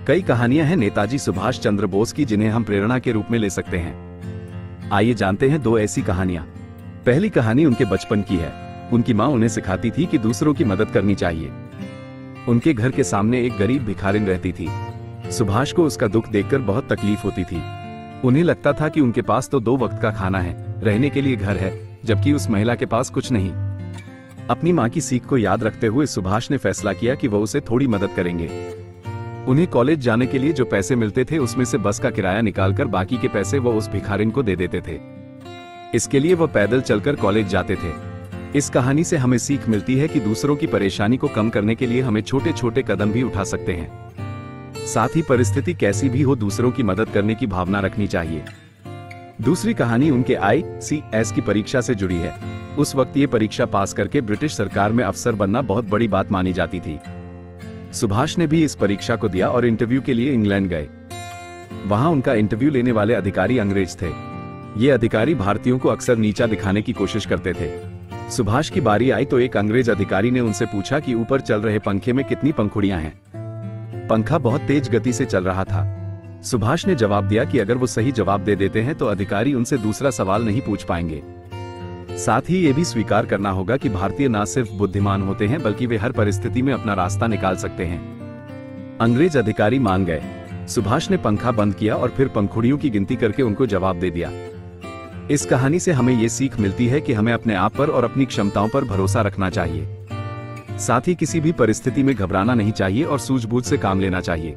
कई कहानियां हैं नेताजी सुभाष चंद्र बोस की जिन्हें हम प्रेरणा के रूप में ले सकते हैं। आइए जानते हैं दो ऐसी कहानियां। पहली कहानी उनके बचपन की है। उनकी मां उन्हें सिखाती थी कि दूसरों की मदद करनी चाहिए। उनके घर के सामने एक गरीब भिखारिन रहती थी। सुभाष को उसका दुख देखकर बहुत तकलीफ होती थी। उन्हें लगता था कि उनके पास तो 2 वक्त का खाना है, रहने के लिए घर है, जबकि उस महिला के पास कुछ नहीं। अपनी मां की सीख को याद रखते हुए सुभाष ने फैसला किया कि वह उसे थोड़ी मदद करेंगे। उन्हें कॉलेज जाने के लिए जो पैसे मिलते थे उसमें से बस का किराया निकालकर बाकी के पैसे वो उस भिखारिन को दे देते थे। इसके लिए वह पैदल चलकर कॉलेज जाते थे। इस कहानी से हमें सीख मिलती है कि दूसरों की परेशानी को कम करने के लिए हमें छोटे छोटे कदम भी उठा सकते हैं। साथ ही परिस्थिति कैसी भी हो, दूसरों की मदद करने की भावना रखनी चाहिए। दूसरी कहानी उनके ICS की परीक्षा से जुड़ी है। उस वक्त ये परीक्षा पास करके ब्रिटिश सरकार में अफसर बनना बहुत बड़ी बात मानी जाती थी। सुभाष ने भी इस परीक्षा को दिया और इंटरव्यू के लिए इंग्लैंड गए। वहां उनका इंटरव्यू लेने वाले अधिकारी अंग्रेज थे। ये अधिकारी भारतीयों को अक्सर नीचा दिखाने की कोशिश करते थे। सुभाष की बारी आई तो एक अंग्रेज अधिकारी ने उनसे पूछा कि ऊपर चल रहे पंखे में कितनी पंखुड़ियां हैं। पंखा बहुत तेज गति से चल रहा था। सुभाष ने जवाब दिया कि अगर वो सही जवाब दे देते हैं तो अधिकारी उनसे दूसरा सवाल नहीं पूछ पाएंगे। साथ ही ये भी स्वीकार करना होगा कि भारतीय ना सिर्फ बुद्धिमान होते हैं बल्कि वे हर परिस्थिति में अपना रास्ता निकाल सकते हैं। अंग्रेज अधिकारी मान गए। सुभाष ने पंखा बंद किया और फिर पंखुड़ियों की गिनती करके उनको जवाब दे दिया। इस कहानी से हमें ये सीख मिलती है कि हमें अपने आप पर और अपनी क्षमताओं पर भरोसा रखना चाहिए। साथ ही किसी भी परिस्थिति में घबराना नहीं चाहिए और सूझबूझ से काम लेना चाहिए।